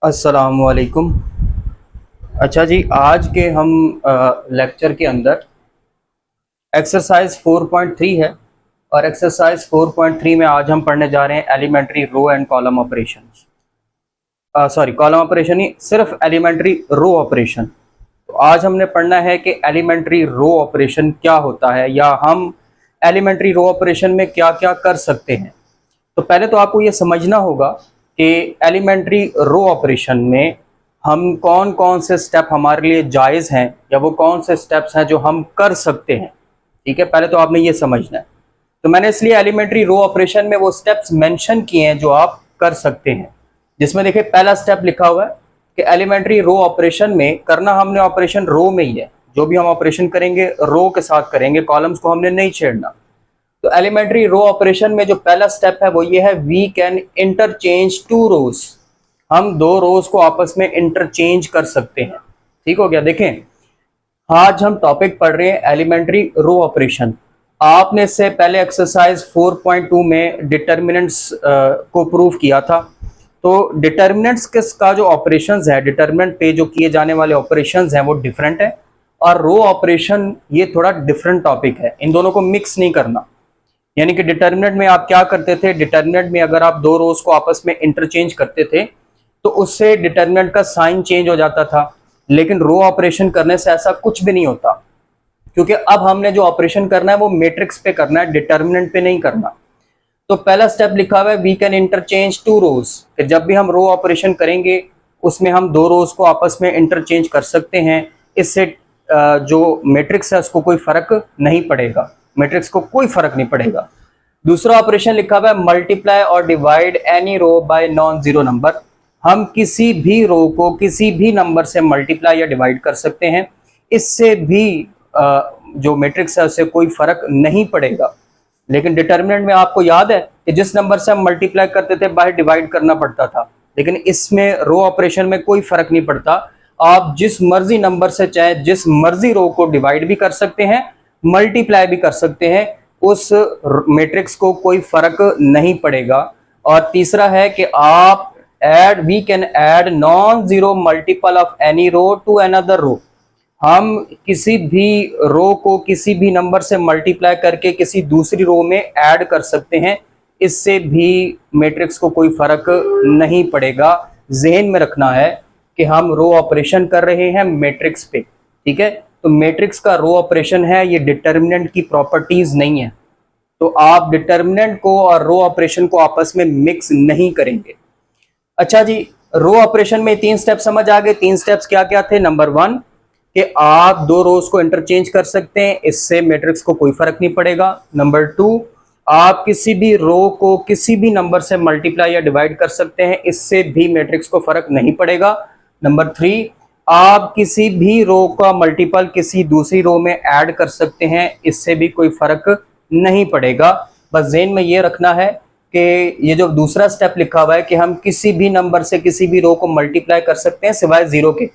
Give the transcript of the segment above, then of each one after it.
अस्सलामुअलैकुम। अच्छा जी, आज के हम लेक्चर के अंदर एक्सरसाइज 4.3 है और एक्सरसाइज 4.3 में आज हम पढ़ने जा रहे हैं elementary row and column operations. Sorry, column operation ही, सिर्फ एलिमेंट्री रो ऑपरेशन। तो आज हमने पढ़ना है कि एलिमेंट्री रो ऑपरेशन क्या होता है या हम एलिमेंट्री रो ऑपरेशन में क्या क्या कर सकते हैं। तो पहले तो आपको ये समझना होगा कि एलिमेंट्री रो ऑपरेशन में हम कौन कौन से स्टेप हमारे लिए जायज़ हैं या वो कौन से स्टेप्स हैं जो हम कर सकते हैं। ठीक है, पहले तो आपने ये समझना है। तो मैंने इसलिए एलिमेंट्री रो ऑपरेशन में वो स्टेप्स मेंशन किए हैं जो आप कर सकते हैं, जिसमें देखिए पहला स्टेप लिखा हुआ है कि एलिमेंट्री रो ऑपरेशन में करना हमने ऑपरेशन रो में ही है। जो भी हम ऑपरेशन करेंगे रो के साथ करेंगे, कॉलम्स को हमने नहीं छेड़ना। तो एलिमेंट्री रो ऑपरेशन में जो पहला स्टेप है वो ये है, we can interchange two rows. हम दो रोज को आपस में इंटरचेंज कर सकते हैं। ठीक हो गया। देखें, आज हम टॉपिक पढ़ रहे हैं एलिमेंट्री रो ऑपरेशन। आपने इससे पहले एक्सरसाइज 4.2 में डिटर्मिनेंट्स को प्रूव किया था। तो डिटर्मिनेंट्स का जो ऑपरेशंस है, डिटर्मिनेंट पे जो किए जाने वाले ऑपरेशंस हैं वो डिफरेंट है, और रो ऑपरेशन ये थोड़ा डिफरेंट टॉपिक है। इन दोनों को मिक्स नहीं करना। यानी कि डिटर्मिनेंट में आप क्या करते थे, डिटर्मिनेंट में अगर आप दो रोज को आपस में इंटरचेंज करते थे तो उससे डिटर्मिनेंट का साइन चेंज हो जाता था। लेकिन रो ऑपरेशन करने से ऐसा कुछ भी नहीं होता, क्योंकि अब हमने जो ऑपरेशन करना है वो मैट्रिक्स पे करना है, डिटर्मिनेंट पे नहीं करना। तो पहला स्टेप लिखा हुआ है, we can interchange two rows. जब भी हम रो ऑपरेशन करेंगे उसमें हम दो रोज को आपस में इंटरचेंज कर सकते हैं। इससे जो मैट्रिक्स है उसको कोई फर्क नहीं पड़ेगा, मैट्रिक्स को कोई फर्क नहीं पड़ेगा। दूसरा ऑपरेशन लिखा हुआ है, मल्टीप्लाई और divide any row by non zero number. हम किसी भी रो को किसी भी नंबर से मल्टीप्लाई या डिवाइड कर सकते हैं। इससे भी जो मैट्रिक्स है उससे कोई फर्क नहीं पड़ेगा। लेकिन डिटर्मिनेंट में आपको याद है कि जिस नंबर से हम मल्टीप्लाई करते थे बाहर डिवाइड करना पड़ता था, लेकिन इसमें रो ऑपरेशन में कोई फर्क नहीं पड़ता। आप जिस मर्जी नंबर से चाहे जिस मर्जी रो को डिवाइड भी कर सकते हैं, मल्टीप्लाई भी कर सकते हैं, उस मैट्रिक्स को कोई फर्क नहीं पड़ेगा। और तीसरा है कि आप we can add non zero multiple of any row to another row. हम किसी भी रो को किसी भी नंबर से मल्टीप्लाई करके किसी दूसरी रो में ऐड कर सकते हैं। इससे भी मैट्रिक्स को कोई फर्क नहीं पड़ेगा। जहन में रखना है कि हम रो ऑपरेशन कर रहे हैं मैट्रिक्स पे। ठीक है, तो मैट्रिक्स का रो ऑपरेशन है, ये डिटर्मिनेंट की प्रॉपर्टीज नहीं है। तो आप डिटर्मिनेंट को और रो ऑपरेशन को आपस में मिक्स नहीं करेंगे। अच्छा जी, रो ऑपरेशन में तीन स्टेप समझ आ गए। तीन स्टेप्स क्या क्या थे? नंबर 1 कि आप दो रोज को इंटरचेंज कर सकते हैं, इससे मैट्रिक्स को कोई फर्क नहीं पड़ेगा। नंबर 2, आप किसी भी रो को किसी भी नंबर से मल्टीप्लाई या डिवाइड कर सकते हैं, इससे भी मैट्रिक्स को फर्क नहीं पड़ेगा। नंबर 3, आप किसी भी रो का मल्टीपल किसी दूसरी रो में ऐड कर सकते हैं, इससे भी कोई फर्क नहीं पड़ेगा। बस ज़हन में ये रखना है कि ये जो दूसरा स्टेप लिखा हुआ है कि हम किसी भी नंबर से किसी भी रो को मल्टीप्लाई कर सकते हैं सिवाय जीरो के।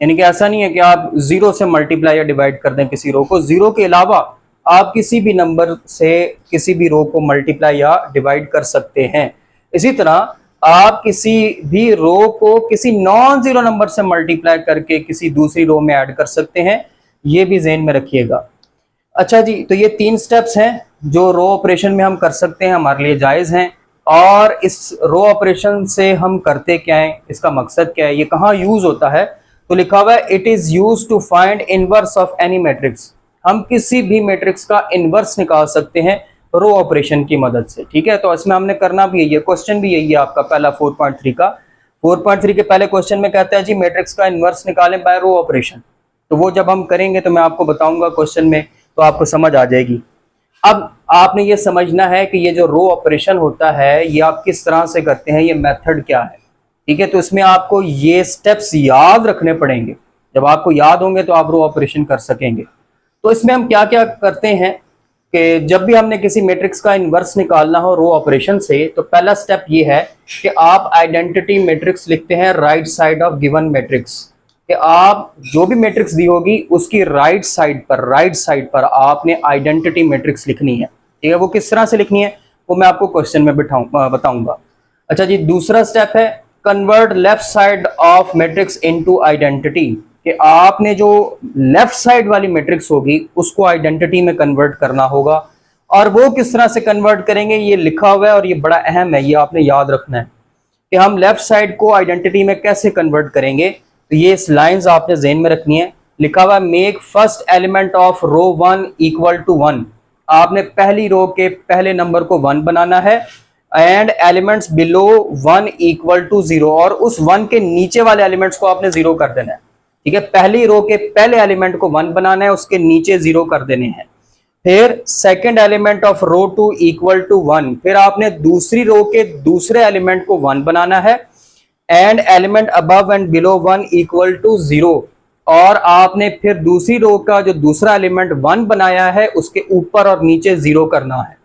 यानी कि ऐसा नहीं है कि आप जीरो से मल्टीप्लाई या डिवाइड कर दें किसी रो को, जीरो के अलावा आप किसी भी नंबर से किसी भी रो को मल्टीप्लाई या डिवाइड कर सकते हैं। इसी तरह आप किसी भी रो को किसी नॉन जीरो नंबर से मल्टीप्लाई करके किसी दूसरी रो में ऐड कर सकते हैं, ये भी ज़हन में रखिएगा। अच्छा जी, तो ये तीन स्टेप्स हैं जो रो ऑपरेशन में हम कर सकते हैं, हमारे लिए जायज़ हैं। और इस रो ऑपरेशन से हम करते क्या है, इसका मकसद क्या है, ये कहाँ यूज होता है? तो लिखा हुआ है, it is use to find inverse of any matrix. हम किसी भी मैट्रिक्स का इनवर्स निकाल सकते हैं रो ऑपरेशन की मदद से। ठीक है, तो इसमें हमने करना भी यही है, क्वेश्चन भी यही है आपका पहला 4.3 का। 4.3 के पहले क्वेश्चन में कहता है जी मैट्रिक्स का इनवर्स निकालें बाय रो ऑपरेशन। तो वो जब हम करेंगे तो मैं आपको बताऊंगा क्वेश्चन में, तो आपको समझ आ जाएगी। अब आपने ये समझना है कि ये जो रो ऑपरेशन होता है ये आप किस तरह से करते हैं, ये मेथड क्या है। ठीक है, तो इसमें आपको ये स्टेप्स याद रखने पड़ेंगे। जब आपको याद होंगे तो आप रो ऑपरेशन कर सकेंगे। तो इसमें हम क्या क्या करते हैं कि जब भी हमने किसी मैट्रिक्स का इनवर्स निकालना हो रो ऑपरेशन से, तो पहला स्टेप ये है कि आप आइडेंटिटी मैट्रिक्स लिखते हैं right side of given matrix. कि आप जो भी मैट्रिक्स दी होगी उसकी राइट साइड पर आपने आइडेंटिटी मैट्रिक्स लिखनी है। ठीक है, वो किस तरह से लिखनी है वो मैं आपको क्वेश्चन में बताऊंगा। अच्छा जी, दूसरा स्टेप है convert left side of matrix into identity, कि आपने जो लेफ्ट साइड वाली मैट्रिक्स होगी उसको आइडेंटिटी में कन्वर्ट करना होगा। और वो किस तरह से कन्वर्ट करेंगे ये लिखा हुआ है और ये बड़ा अहम है, ये आपने याद रखना है कि हम लेफ्ट साइड को आइडेंटिटी में कैसे कन्वर्ट करेंगे। तो ये लाइंस आपने ज़हन में रखनी है। लिखा हुआ make first element of row 1 equal to 1, आपने पहली रो के पहले नंबर को 1 बनाना है। And elements below 1 equal to 0, और उस 1 के नीचे वाले एलिमेंट्स को आपने 0 कर देना है। ठीक है, पहली रो के पहले एलिमेंट को 1 बनाना है, उसके नीचे 0 कर देने हैं। फिर second element of row 2 equal to 1, फिर आपने दूसरी रो के दूसरे एलिमेंट को 1 बनाना है। And element above and below 1 equal to 0, और आपने फिर दूसरी रो का जो दूसरा एलिमेंट 1 बनाया है उसके ऊपर और नीचे 0 करना है।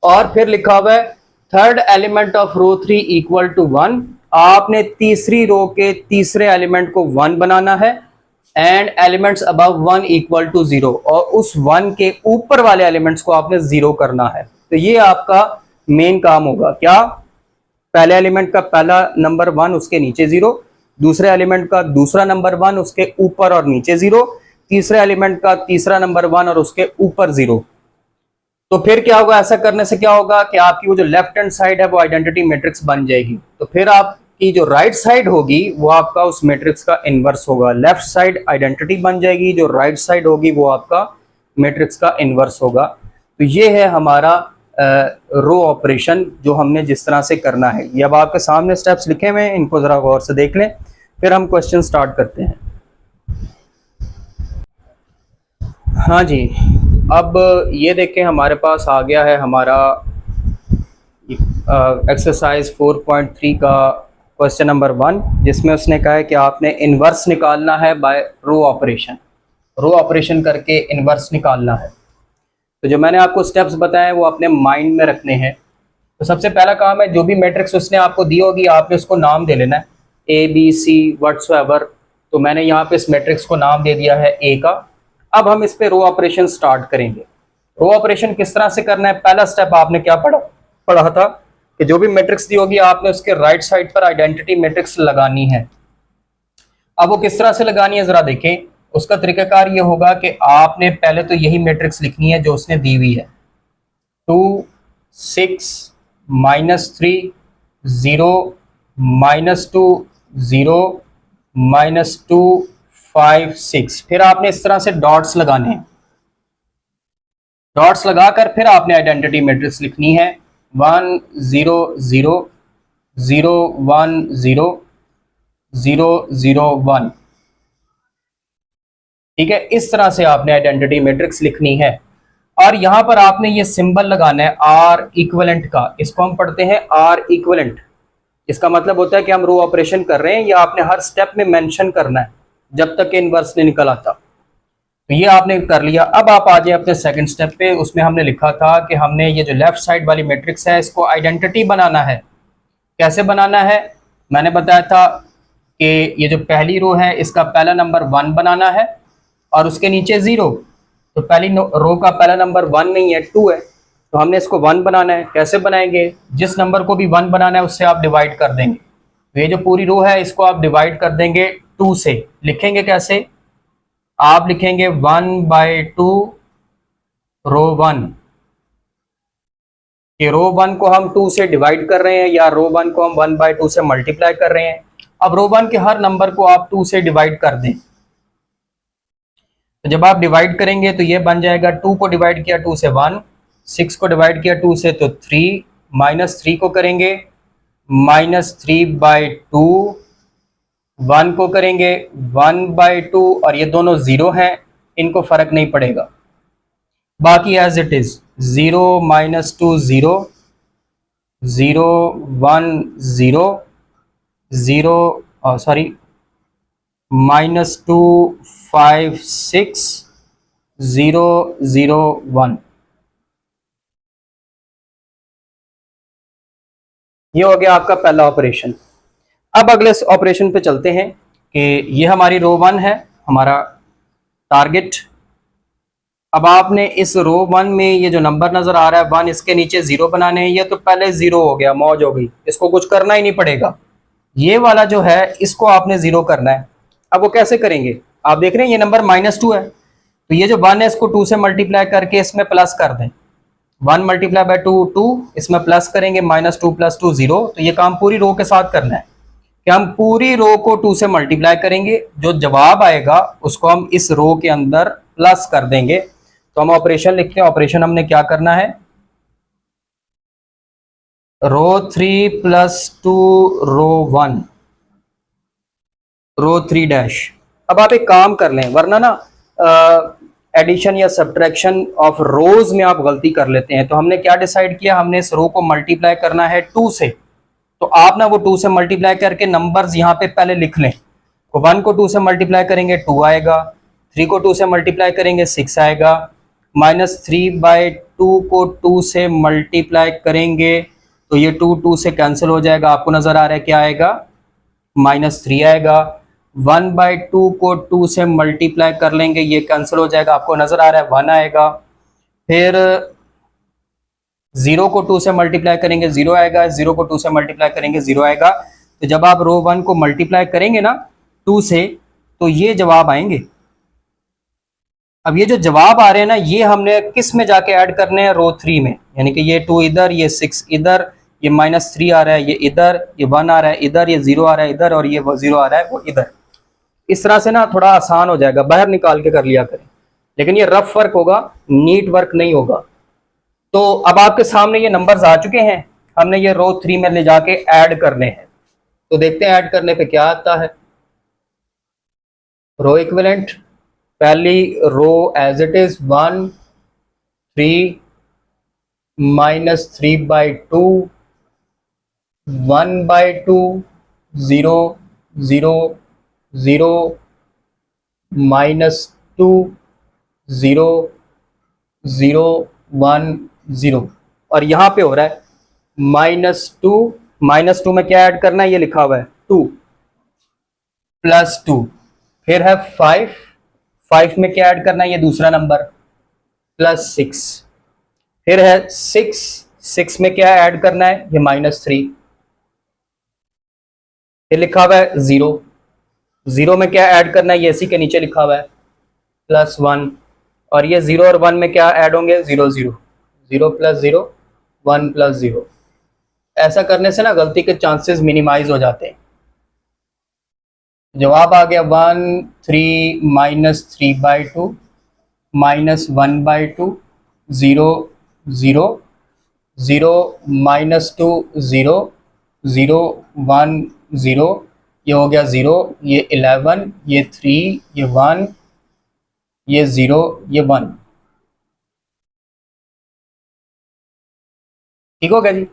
और फिर लिखा हुआ है third element of row 3 equal to 1, आपने तीसरी रो के तीसरे एलिमेंट को 1 बनाना है। And elements above 1 equal to 0, और उस 1 के ऊपर वाले एलिमेंट्स को आपने 0 करना है। तो ये आपका मेन काम होगा। क्या? पहले एलिमेंट का पहला नंबर 1 उसके नीचे 0, दूसरे एलिमेंट का दूसरा नंबर 1 उसके ऊपर और नीचे 0, तीसरे एलिमेंट का तीसरा नंबर 1 और उसके ऊपर 0। तो फिर क्या होगा? ऐसा करने से क्या होगा कि आपकी वो जो लेफ्ट हैंड साइड है वो आइडेंटिटी मैट्रिक्स बन जाएगी। तो फिर आपकी जो राइट साइड होगी वो आपका उस मैट्रिक्स का इनवर्स होगा। लेफ्ट साइड आइडेंटिटी बन जाएगी, जो राइट साइड होगी वो आपका मैट्रिक्स का इनवर्स होगा। तो ये है हमारा रो ऑपरेशन जो हमने जिस तरह से करना है। ये अब आपके सामने स्टेप्स लिखे हुए हैं, इनको जरा गौर से देख लें, फिर हम क्वेश्चन स्टार्ट करते हैं। हाँ जी, अब ये देखें हमारे पास आ गया है हमारा एक्सरसाइज 4.3 का क्वेश्चन नंबर 1, जिसमें उसने कहा है कि आपने इनवर्स निकालना है by row operation. Row operation करके इनवर्स निकालना है। तो जो मैंने आपको स्टेप्स बताए वो अपने माइंड में रखने हैं। तो सबसे पहला काम है, जो भी मैट्रिक्स उसने आपको दी होगी आपने उसको नाम दे लेना है, ए बी सी व्हाट्सएवर। तो मैंने यहाँ पे इस मैट्रिक्स को नाम दे दिया है ए का। अब हम इस पे रो ऑपरेशन स्टार्ट करेंगे। रो ऑपरेशन किस तरह से करना है? पहला स्टेप आपने क्या पढ़ा था कि जो भी मैट्रिक्स दी होगी आपने उसके राइट साइड पर आइडेंटिटी मैट्रिक्स लगानी है। अब वो किस तरह से लगानी है जरा देखें। उसका तरीकाकार ये होगा कि आपने पहले तो यही मैट्रिक्स लिखनी है जो उसने दी हुई है, 2 6 -3 0 -2 0 -2 5 6। फिर आपने इस तरह से डॉट्स लगाने हैं। डॉट्स लगाकर फिर आपने आइडेंटिटी मैट्रिक्स लिखनी है, 1 0 0 0 1 0 0 0 1। ठीक है, इस तरह से आपने आइडेंटिटी मैट्रिक्स लिखनी है। और यहां पर आपने ये सिंबल लगाना है आर इक्विवेलेंट का। इसको हम पढ़ते हैं आर इक्विवेलेंट। इसका मतलब होता है कि हम रो ऑपरेशन कर रहे हैं, या आपने हर स्टेप में मेंशन करना है जब तक इनवर्स नहीं निकल आता। तो ये आपने कर लिया। अब आप आ जाए अपने सेकंड स्टेप पे। उसमें हमने लिखा था कि हमने ये जो लेफ्ट साइड वाली मैट्रिक्स है इसको आइडेंटिटी बनाना है। कैसे बनाना है? मैंने बताया था कि ये जो पहली रो है इसका पहला नंबर 1 बनाना है और उसके नीचे 0। तो पहली रो का पहला नंबर 1 नहीं है, 2 है, तो हमने इसको 1 बनाना है। कैसे बनाएंगे? जिस नंबर को भी 1 बनाना है उससे आप डिवाइड कर देंगे। तो ये जो पूरी रो है इसको आप डिवाइड कर देंगे 2 से। लिखेंगे कैसे? आप लिखेंगे 1/2 रो 1, कि रो 1 को हम 2 से डिवाइड कर रहे हैं या रो 1 को हम 1/2 से मल्टीप्लाई कर रहे हैं। अब रो 1 के हर नंबर को आप 2 से डिवाइड कर दें। तो जब आप डिवाइड करेंगे तो ये बन जाएगा, 2 को डिवाइड किया 2 से 1, 6 को डिवाइड किया 2 से तो 3, -3 को करेंगे -3/2, 1 को करेंगे 1/2, और ये दोनों 0 हैं, इनको फर्क नहीं पड़ेगा। बाकी एज इट इज 0 -2 0 0 1 0 0 -2 5 6 0 0 1। ये हो गया आपका पहला ऑपरेशन। अब अगले ऑपरेशन पे चलते हैं कि ये हमारी रो 1 है, हमारा टारगेट। अब आपने इस रो 1 में ये जो नंबर नजर आ रहा है 1, इसके नीचे 0 बनाने हैं। ये तो पहले 0 हो गया, मौज हो गई, इसको कुछ करना ही नहीं पड़ेगा। ये वाला जो है इसको आपने 0 करना है। अब वो कैसे करेंगे, आप देख रहे हैं ये नंबर -2 है, तो ये जो 1 है इसको 2 से मल्टीप्लाई करके इसमें प्लस कर दें। 1 मल्टीप्लाई बाय 2 2, इसमें प्लस करेंगे, -2 + 2 0। तो ये काम पूरी रो के साथ करना है कि हम पूरी रो को 2 से मल्टीप्लाई करेंगे, जो जवाब आएगा उसको हम इस रो के अंदर प्लस कर देंगे। तो हम ऑपरेशन लिखते हैं। ऑपरेशन हमने क्या करना है, रो 3 + 2 रो 1 रो 3 डैश। अब आप एक काम कर लें, वरना ना एडिशन या सब्ट्रैक्शन ऑफ रोज में आप गलती कर लेते हैं। तो हमने क्या डिसाइड किया, हमने इस रो को मल्टीप्लाई करना है 2 से। तो आप ना वो 2 से मल्टीप्लाई करके नंबर्स यहाँ पे पहले लिख लें। तो 1 को 2 से मल्टीप्लाई करेंगे 2 आएगा, 3 को 2 से मल्टीप्लाई करेंगे 6 आएगा, -3/2 को 2 से मल्टीप्लाई करेंगे तो ये 2 से कैंसिल हो जाएगा। आपको नजर आ रहा है क्या आएगा, -3 आएगा। 1/2 को 2 से मल्टीप्लाई कर लेंगे, ये कैंसिल हो जाएगा, आपको नजर आ रहा है 1 आएगा। फिर 0 को 2 से मल्टीप्लाई करेंगे 0 आएगा, 0 को 2 से मल्टीप्लाई करेंगे 0 आएगा। तो जब आप रो 1 को मल्टीप्लाई करेंगे ना 2 से, तो ये जवाब आएंगे। अब ये जो जवाब आ रहे हैं ना, ये हमने किस में जाके ऐड करने हैं, रो 3 में। यानी कि ये 2 इधर, ये 6 इधर, ये -3 आ रहा है, ये इधर, ये 1 आ रहा है इधर, ये 0 आ रहा है इधर, और ये 0 आ रहा है वो इधर। इस तरह से ना थोड़ा आसान हो जाएगा, बाहर निकाल के कर लिया करें, लेकिन ये रफ वर्क होगा, नीट वर्क नहीं होगा। तो अब आपके सामने ये नंबर्स आ चुके हैं, हमने ये रो 3 में ले जाके ऐड करने हैं। तो देखते हैं ऐड करने पे क्या आता है। रो इक्विवेलेंट, पहली रो एज इट इज 1 3 -3/2 1/2 0 0 0 -2 0 0 1 0। और यहां पे हो रहा है -2 में क्या ऐड करना है, ये लिखा हुआ है 2 +2। फिर है 5 में क्या ऐड करना है, ये दूसरा नंबर +6। फिर है 6 में क्या ऐड करना है, ये -3। फिर लिखा हुआ है 0 में क्या ऐड करना है, ये इसी के नीचे लिखा हुआ है +1। और ये 0 और 1 में क्या ऐड होंगे, 0 0 0 + 0 1 + 0। ऐसा करने से ना गलती के चांसेस मिनिमाइज हो जाते हैं। जवाब आ गया 1 3 -3/2 -1/2 0 0 0 -2 0 0 1 0। ये हो गया 0, ये 11, ये 3, ये 1, ये 0, ये 1। ठीक हो गया जी।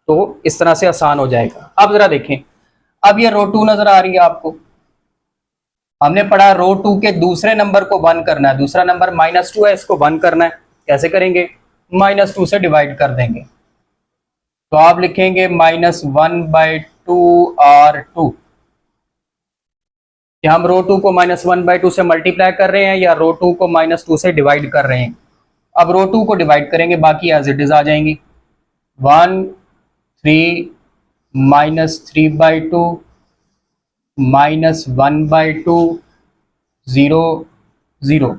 तो इस तरह से आसान हो जाएगा। अब जरा देखें, अब ये रो 2 नजर आ रही है आपको। हमने पढ़ा रो 2 के दूसरे नंबर को 1 करना है, दूसरा नंबर -2 है, इसको 1 करना है। कैसे करेंगे, -2 से डिवाइड कर देंगे। तो आप लिखेंगे -1/2 R2। कि हम रो 2 को -1/2 से मल्टीप्लाई कर रहे हैं या रो 2 को -2 से डिवाइड कर रहे हैं। अब रो 2 को डिवाइड करेंगे, बाकी एज इट इज आ जाएंगी। 1 3 -3/2 -1/2 0 0।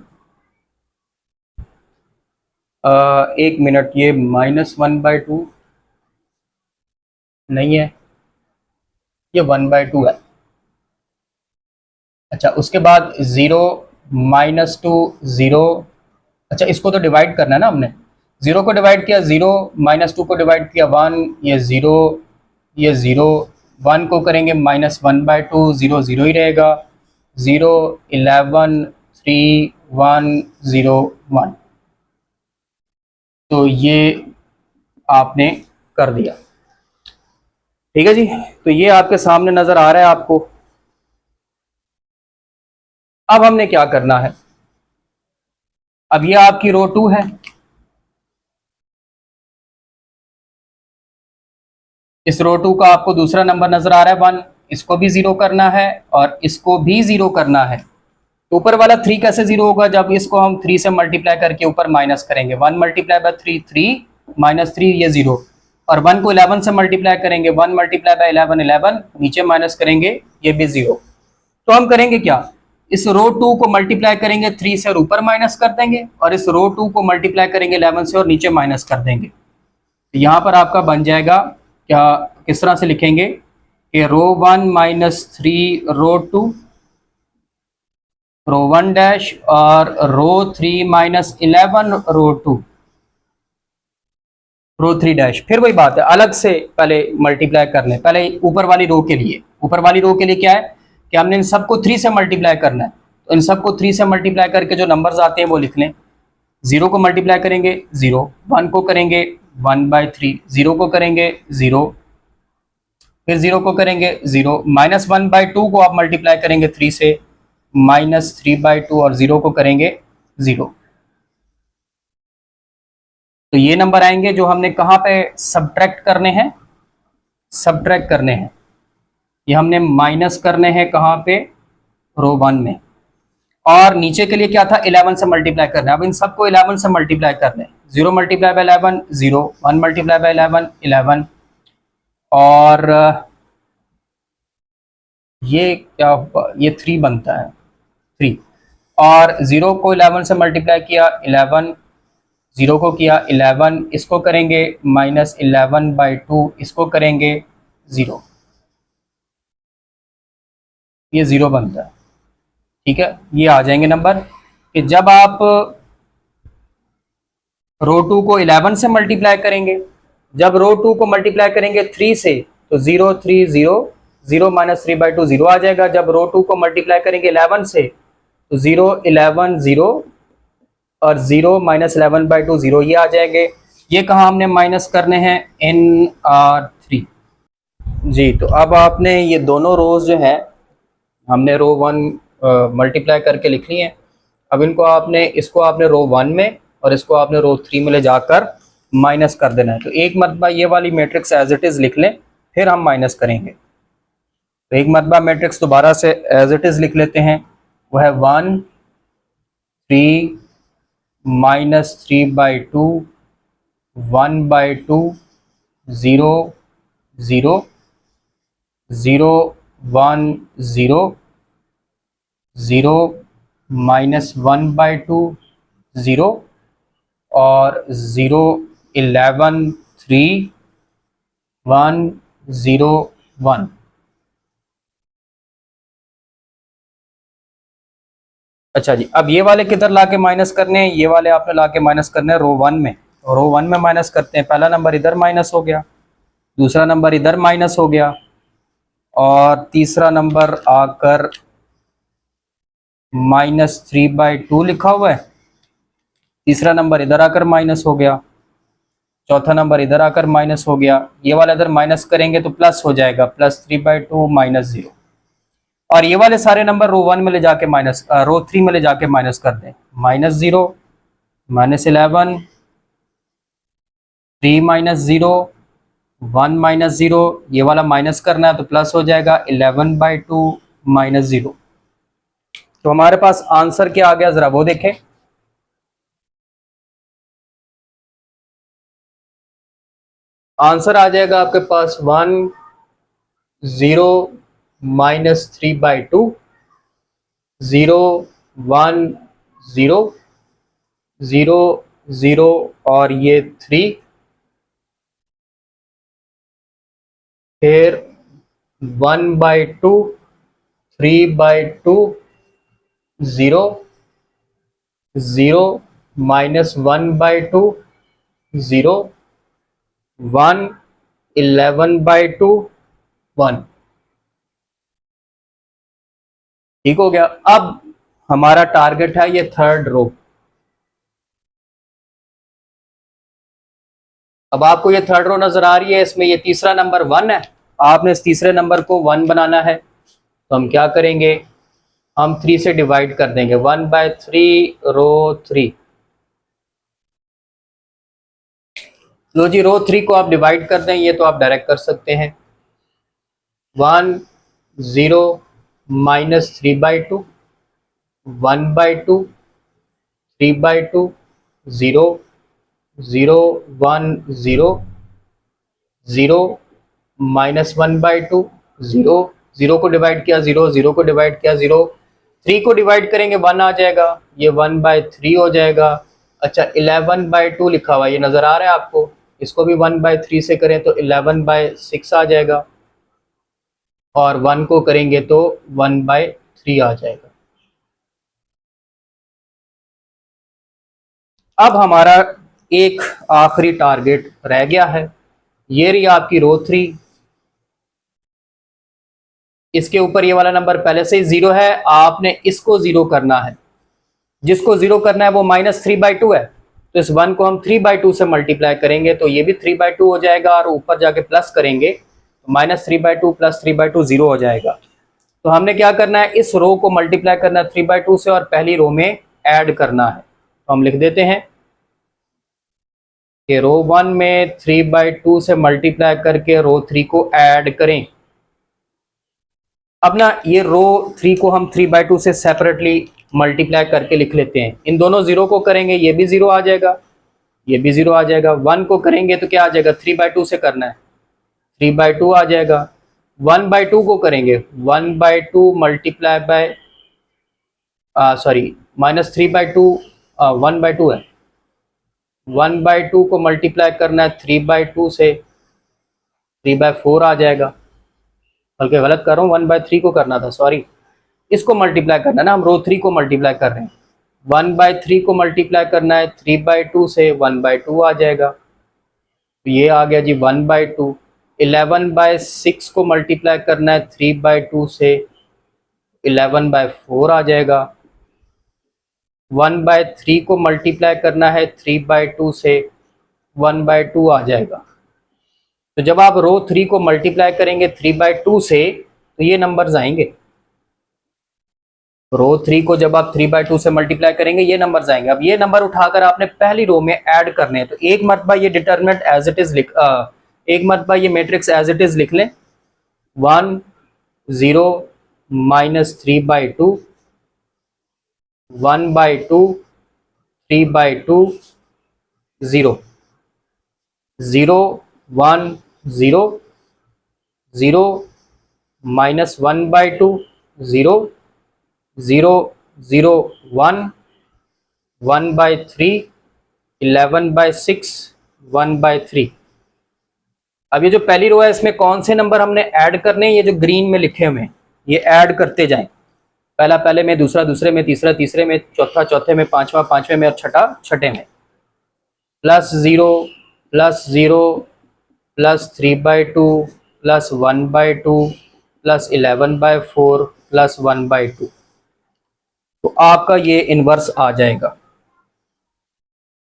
एक मिनट, ये -1/2 नहीं है, ये 1/2 है। अच्छा, उसके बाद 0 -2 0। अच्छा, इसको तो डिवाइड करना है ना हमने। 0 को डिवाइड किया 0, -2 को डिवाइड किया 1, ये 0, ये 0। 1 को करेंगे -1/2, 0 0 ही रहेगा। 0 11 3 1 0 1। तो ये आपने कर दिया। ठीक है जी। तो ये आपके सामने नजर आ रहा है आपको। अब हमने क्या करना है, अब ये आपकी रो 2 है, इस रो 2 का आपको दूसरा नंबर नजर आ रहा है 1, इसको भी 0 करना है और इसको भी 0 करना है। तो ऊपर वाला 3 कैसे 0 होगा, जब इसको हम 3 से मल्टीप्लाई करके ऊपर माइनस करेंगे। 1 × 3 3 -3, ये 0। और 1 को 11 से मल्टीप्लाई करेंगे, 1 मल्टीप्लाई बाय 11 11, नीचे माइनस करेंगे ये भी 0। तो हम करेंगे क्या, इस रो 2 को मल्टीप्लाई करेंगे 3 से और ऊपर माइनस कर देंगे, और इस रो 2 को मल्टीप्लाई करेंगे 11 से और नीचे माइनस कर देंगे। तो यहाँ पर आपका बन जाएगा क्या, किस तरह से लिखेंगे कि रो 1 माइनस 3 रो 2, रो 1 डैश और रो 3 माइनस 11 रो 2, रो 3 डैश। फिर वही बात है, अलग से पहले मल्टीप्लाई कर लें, पहले ऊपर वाली रो के लिए। ऊपर वाली रो के लिए क्या है कि हमने इन सबको 3 से मल्टीप्लाई करना है, तो इन सबको 3 से मल्टीप्लाई करके जो नंबर्स आते हैं वो लिख लें। 0 को मल्टीप्लाई करेंगे 0, 1 को करेंगे 1/3, 0 को करेंगे 0, फिर 0 को करेंगे 0, -1/2 को आप मल्टीप्लाई करेंगे 3 से, -3/2, और 0 को करेंगे 0। तो ये नंबर आएंगे जो हमने कहाँ पे सब्ट्रैक्ट करने हैं, सब्ट्रैक्ट करने हैं, ये हमने माइनस करने हैं कहाँ पे, रो 1 में। और नीचे के लिए क्या था, 11 से मल्टीप्लाई करना है। अब इन सबको 11 से मल्टीप्लाई करना है, 0 मल्टीप्लाई बाय 11 0, 1 मल्टीप्लाई बाय 11 11, और ये क्या हुआ, ये 3 बनता है 3, और 0 को 11 से मल्टीप्लाई किया 11, 0 को किया 11, इसको करेंगे -11/2, इसको करेंगे 0, ये 0 बनता है। ठीक है, ये आ जाएंगे नंबर कि जब आप रो 2 को 11 से मल्टीप्लाई करेंगे, जब रो 2 को मल्टीप्लाई करेंगे 3 से, तो 0 3 0, 0 -3/2 0 आ जाएगा। जब रो 2 को मल्टीप्लाई करेंगे 11 से, तो 0 11 0, और 0 -11/2 0, ये आ जाएंगे। ये कहाँ हमने माइनस करने हैं, NR3। जी, तो अब आपने ये दोनों रोज जो है हमने रो 1 मल्टीप्लाई करके लिख ली है। अब इनको आपने, इसको आपने रो 1 में और इसको आपने रो 3 में ले जाकर माइनस कर देना है। तो एक मरतबा ये वाली मैट्रिक्स एज इट इज लिख लें, फिर हम माइनस करेंगे। तो एक मरतबा मैट्रिक्स दोबारा से एज इट इज लिख लेते हैं, वो है 1 3 -3/2 1/2 0 0 0 1 0 0 -1/2 0, और 0 11 3 1 0 1। अच्छा जी, अब ये वाले किधर लाके माइनस करने हैं, ये वाले आपने लाके माइनस करने हैं रो 1 में। रो 1 में माइनस करते हैं, पहला नंबर इधर माइनस हो गया, दूसरा नंबर इधर माइनस हो गया, और तीसरा नंबर आकर -3/2 लिखा हुआ है, तीसरा नंबर इधर आकर माइनस हो गया, चौथा नंबर इधर आकर माइनस हो गया, ये वाला इधर माइनस करेंगे तो प्लस हो जाएगा, +3/2 -0। और ये वाले सारे नंबर रो 1 में ले जाके माइनस, रो 3 में ले जाके माइनस कर दें, -0 -11 3 -0 1 -0, ये वाला माइनस करना है तो प्लस हो जाएगा 11/2 -0। तो हमारे पास आंसर क्या आ गया, जरा वो देखें। आंसर आ जाएगा आपके पास 1 0 -3/2 0 1 0 0 0, और ये 3, फिर 1/2 3/2 0 0 -1/2 0 1 11/2 1। ठीक हो गया। अब हमारा टारगेट है ये थर्ड रो। अब आपको ये थर्ड रो नजर आ रही है, इसमें ये तीसरा नंबर 1 है, आपने इस तीसरे नंबर को 1 बनाना है। तो हम क्या करेंगे, हम 3 से डिवाइड कर देंगे, 1/3 रो 3। लो जी, रो 3 को आप डिवाइड कर दें, ये तो आप डायरेक्ट कर सकते हैं, 1 0 -3/2 1/2 3/2 0 0 1 0, 0 -1/2, 0 0 को डिवाइड किया, 0 0 को डिवाइड किया, 0 3 को डिवाइड करेंगे 1 आ जाएगा, ये 1/3 हो जाएगा। अच्छा 11/2 लिखा हुआ ये नज़र आ रहा है आपको, इसको भी 1/3 से करें तो 11/6 आ जाएगा, और 1 को करेंगे तो 1/3 आ जाएगा। अब हमारा एक आखिरी टारगेट रह गया है, ये रही आपकी रो 3। इसके ऊपर ये वाला नंबर पहले से ही 0 है, आपने इसको 0 करना है। जिसको 0 करना है वो -3/2 है, तो इस 1 को हम 3/2 से मल्टीप्लाई करेंगे तो ये भी 3/2 हो जाएगा, और ऊपर जाके प्लस करेंगे तो -3/2 + 3/2 0 हो जाएगा। तो हमने क्या करना है, इस रो को मल्टीप्लाई करना है 3/2 से, और पहली रो में ऐड करना है। तो हम लिख देते हैं कि रो 1 में 3/2 से मल्टीप्लाई करके रो 3 को ऐड करें। अब ना ये रो 3 को हम 3/2 से सेपरेटली मल्टीप्लाई करके लिख लेते हैं। इन दोनों 0 को करेंगे ये भी 0 आ जाएगा, ये भी 0 आ जाएगा। 1 को करेंगे तो क्या आ जाएगा, 3/2 से करना है, 3/2 आ जाएगा। 1/2 को करेंगे 1/2 मल्टीप्लाई बाय सॉरी -3/2 1/2 है, 1/2 को मल्टीप्लाई करना है 3/2 से, 3/4 आ जाएगा। बल्कि गलत कर रहा हूँ, 1/3 को करना था, सॉरी, इसको मल्टीप्लाई करना है ना, हम रो 3 को मल्टीप्लाई कर रहे हैं। 1/3 को मल्टीप्लाई करना है 3/2 से, 1/2 आ जाएगा, तो ये आ गया जी 1/2। 11/6 को मल्टीप्लाई करना है 3/2 से, 11/4 आ जाएगा। 1/3 को मल्टीप्लाई करना है 3/2 से, 1/2 आ जाएगा। तो जब आप रो 3 को मल्टीप्लाई करेंगे 3/2 से तो ये नंबर्स आएंगे। रो 3 को जब आप 3/2 से मल्टीप्लाई करेंगे ये नंबर्स आएंगे। अब ये नंबर उठाकर आपने पहली रो में ऐड करने हैं, तो एक मरतबा ये डिटरमिनेंट एज इट इज एक मरतबा ये मैट्रिक्स एज इट इज लिख लें। 1 0 -3/2, 1/2, 3/2, 0 0 1 0 0 -1/2 0 0 0 1 1/3 11/6 1/3। अब ये जो पहली रो है इसमें कौन से नंबर हमने ऐड करने हैं, ये जो ग्रीन में लिखे हुए हैं ये ऐड करते जाएं। पहला पहले में, दूसरा दूसरे में, तीसरा तीसरे में, चौथा चौथे में, पांचवा पांचवें में, और छठा छठे में। +0 +0 +3/2 +1/2 +11/4 +1/2। तो आपका ये इनवर्स आ जाएगा।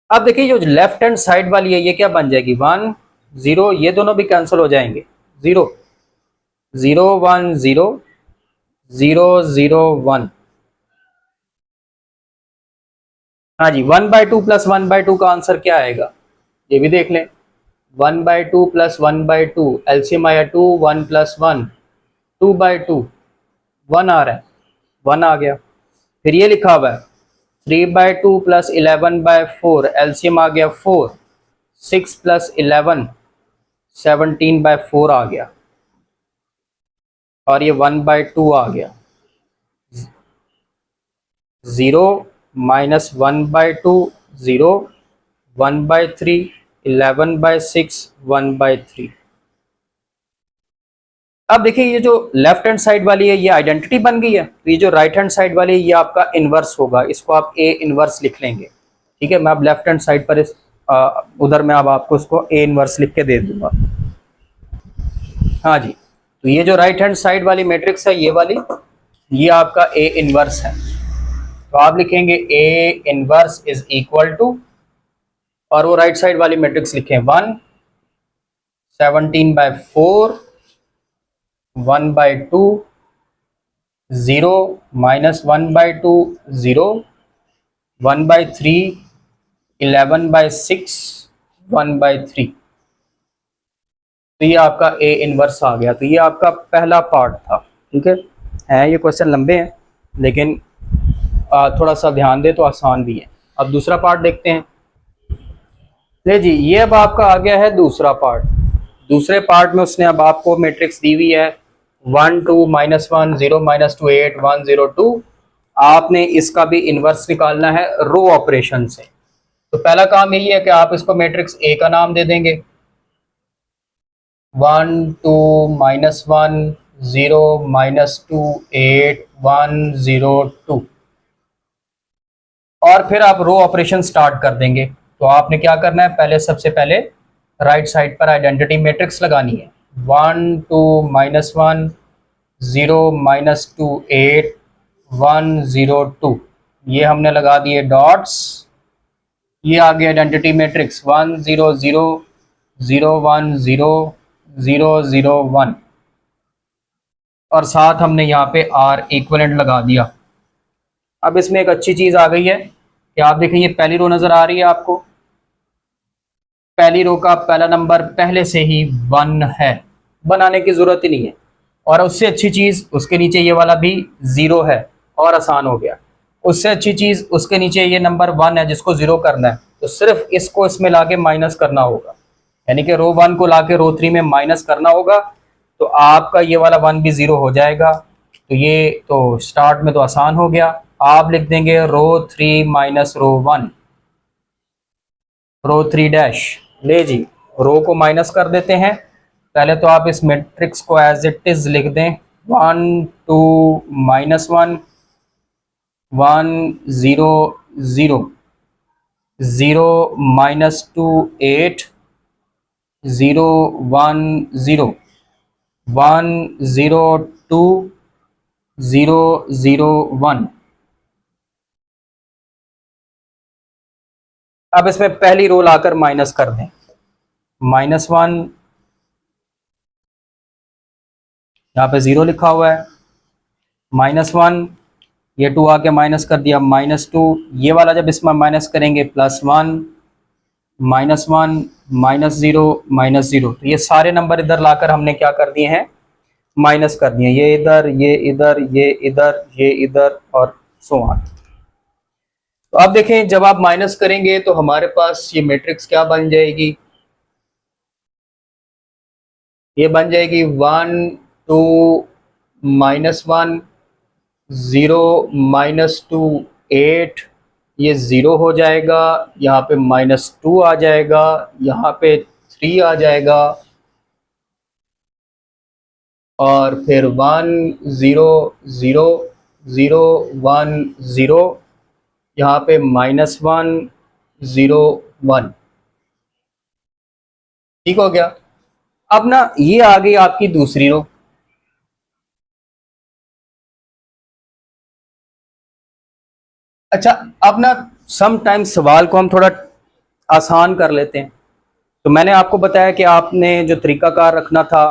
अब देखिए जो लेफ्ट हैंड साइड वाली है ये क्या बन जाएगी, 1 0, ये दोनों भी कैंसिल हो जाएंगे, 0 0 1 0 0 0 1। हाँ जी, 1/2 + 1/2 का आंसर क्या आएगा, ये भी देख लें। 1/2 + 1/2 एलसीएम आया 2, 1 + 1 2/2, 1 आ रहा है, 1 आ गया। फिर ये लिखा हुआ है 3/2 + 11/4 एलसीएम आ गया 4, 6 + 11 17/4 आ गया, और ये 1/2 आ गया। 0 -1/2 0 1/3 11/6 1/3। अब देखिए ये जो लेफ्ट हैंड साइड वाली है ये आइडेंटिटी बन गई है, तो ये जो राइट हैंड साइड वाली है ये आपका इनवर्स होगा, इसको आप ए इनवर्स लिख लेंगे। ठीक है, मैं अब लेफ्ट हैंड साइड पर उधर मैं अब आपको इसको ए इनवर्स लिख के दे दूंगा। हाँ जी, तो ये जो राइट हैंड साइड वाली मैट्रिक्स है ये वाली, ये आपका ए इनवर्स है। तो आप लिखेंगे A inverse is equal to, और वो राइट साइड वाली मैट्रिक्स लिखें 1 17/4 1/2 0 -1/2 0 1/3 11/6 1/3। तो ये आपका ए इनवर्स आ गया। तो ये आपका पहला पार्ट था। ठीक है ये क्वेश्चन लंबे हैं लेकिन थोड़ा सा ध्यान दे तो आसान भी है। अब दूसरा पार्ट देखते हैं। ले जी, ये अब आपका आ गया है दूसरा पार्ट। दूसरे पार्ट में उसने अब आपको मैट्रिक्स दी हुई है 1 2 -1 0 -2 8 1 0 2। आपने इसका भी इन्वर्स निकालना है रो ऑपरेशन से। तो पहला काम यही है कि आप इसको मैट्रिक्स ए का नाम दे देंगे 1 2 -1 0 -2 8 1 0 2 और फिर आप रो ऑपरेशन स्टार्ट कर देंगे। तो आपने क्या करना है, पहले सबसे पहले राइट साइड पर आइडेंटिटी मैट्रिक्स लगानी है 1 2 -1 0 -2 8 1 0 2। ये हमने लगा दिए डॉट्स। ये आ गया आइडेंटिटी मैट्रिक्स 1 0 0 0 1 0 0 0 1 और साथ हमने यहाँ पे आर इक्विवेलेंट लगा दिया। अब इसमें एक अच्छी चीज आ गई है कि आप देखें, ये पहली रो नजर आ रही है आपको। पहली रो का पहला नंबर पहले से ही 1 है, बनाने की जरूरत ही नहीं है। और उससे अच्छी चीज उसके नीचे ये वाला भी 0 है और आसान हो गया। उससे अच्छी चीज उसके नीचे ये नंबर 1 है जिसको 0 करना है, तो सिर्फ इसको इसमें लाके माइनस करना होगा, यानी कि रो 1 को लाके रो 3 में माइनस करना होगा। तो आपका ये वाला 1 भी 0 हो जाएगा। तो ये तो स्टार्ट में तो आसान हो गया। आप लिख देंगे रो 3 माइनस रो 1 रो 3 डैश। ले जी, रो को माइनस कर देते हैं। पहले तो आप इस मैट्रिक्स को एज इट इज लिख दें 1 2 -1 1 0 0 0 -2 8 0 1 0 1 0 2 0 0 1। अब इसमें पहली रो लाकर माइनस कर दें -1, यहाँ पे 0 लिखा हुआ है, -1, ये 2 आके माइनस कर दिया -2। ये वाला जब इसमें माइनस करेंगे +1 -1 -0 -0। तो ये सारे नंबर इधर लाकर हमने क्या कर दिए हैं, माइनस कर दिए। ये इधर, ये इधर, ये इधर, ये इधर और सो ऑन। तो अब देखें, जब आप माइनस करेंगे तो हमारे पास ये मैट्रिक्स क्या बन जाएगी, ये बन जाएगी 1 2 -1 0 -2 8। ये 0 हो जाएगा, यहाँ पे -2 आ जाएगा, यहाँ पे 3 आ जाएगा और फिर 1 0 0 0 1 0, यहाँ पे -1 0 1। ठीक हो गया। अब ना ये आ गई आपकी दूसरी रो। अच्छा, अब ना सम टाइम सवाल को हम थोड़ा आसान कर लेते हैं। तो मैंने आपको बताया कि आपने जो तरीकाकार रखना था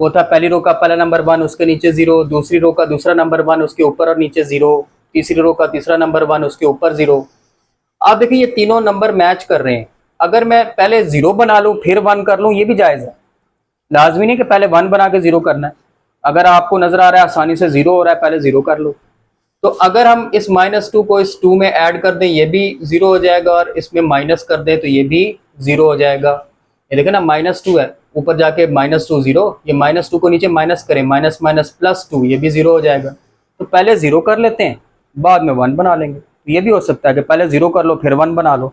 वो था पहली रो का पहला नंबर 1 उसके नीचे 0, दूसरी रो का दूसरा नंबर 1 उसके ऊपर और नीचे 0, तीसरी रो का तीसरा नंबर 1 उसके ऊपर 0। आप देखिए ये तीनों नंबर मैच कर रहे हैं। अगर मैं पहले 0 बना लूं फिर 1 कर लूं, ये भी जायज़ है। लाजमी नहीं कि पहले 1 बना के 0 करना है। अगर आपको नजर आ रहा है आसानी से 0 हो रहा है, पहले 0 कर लो। तो अगर हम इस -2 को इस 2 में ऐड कर दें, ये भी 0 हो जाएगा, और इसमें माइनस कर दें तो ये भी 0 हो जाएगा। ये देखें ना, -2 है, ऊपर जाके -2 0, ये -2 को नीचे माइनस करें, माइनस माइनस +2, ये भी 0 हो जाएगा। तो पहले 0 कर लेते हैं, बाद में 1 बना लेंगे। तो ये भी हो सकता है कि पहले 0 कर लो फिर 1 बना लो।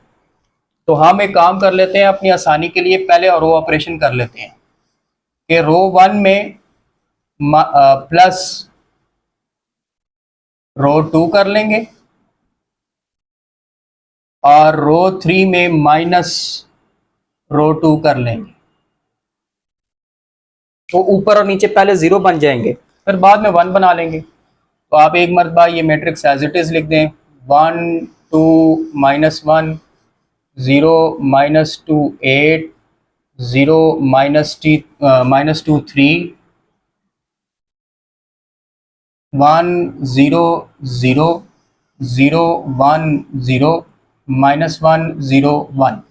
तो हम एक काम कर लेते हैं अपनी आसानी के लिए, पहले रो ऑपरेशन कर लेते हैं कि रो 1 में प्लस रो 2 कर लेंगे और रो 3 में माइनस रो 2 कर लेंगे। तो ऊपर और नीचे पहले 0 बन जाएंगे, फिर बाद में 1 बना लेंगे। तो आप एक मरतबा ये मैट्रिक्स एज इट इज लिख दें 1 2 -1 0 -2 8 0 -2 3 1 0 0 0 1 0 -1 0 1।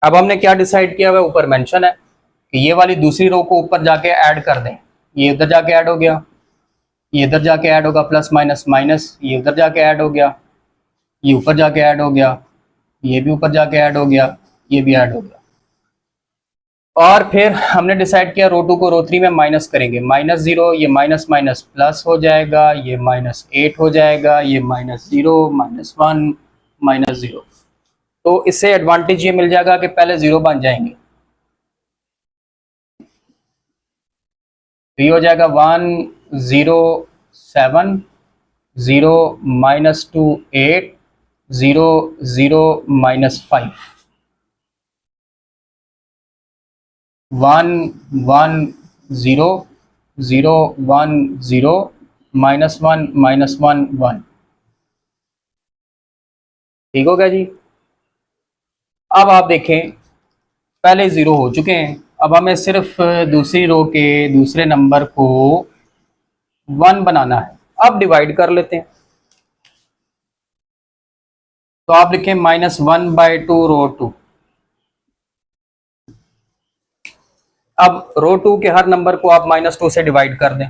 अब हमने क्या डिसाइड किया हुआ, ऊपर मेंशन है कि ये वाली दूसरी रो को ऊपर जाके ऐड कर दें। ये उधर जाके ऐड हो गया, ये इधर जाके ऐड होगा, प्लस माइनस माइनस, ये उधर जाके ऐड हो गया, ये ऊपर जाके ऐड हो गया, ये भी ऊपर जाके ऐड हो गया, ये भी ऐड हो गया। और फिर हमने डिसाइड किया रो 2 को रो 3 में माइनस करेंगे, -0, ये माइनस माइनस प्लस हो जाएगा, ये -8 हो जाएगा, ये -0 -1 -0। तो इससे एडवांटेज ये मिल जाएगा कि पहले 0 बन जाएंगे, तो ये हो जाएगा 1 0 7 0 -2 8 0 0 -5 1 1 0 0 1 0 -1 -1 1। ठीक हो गया जी। अब आप देखें पहले 0 हो चुके हैं, अब हमें सिर्फ दूसरी रो के दूसरे नंबर को 1 बनाना है। अब डिवाइड कर लेते हैं, तो आप लिखें -1/2 रो 2। अब रो 2 के हर नंबर को आप -2 से डिवाइड कर दें।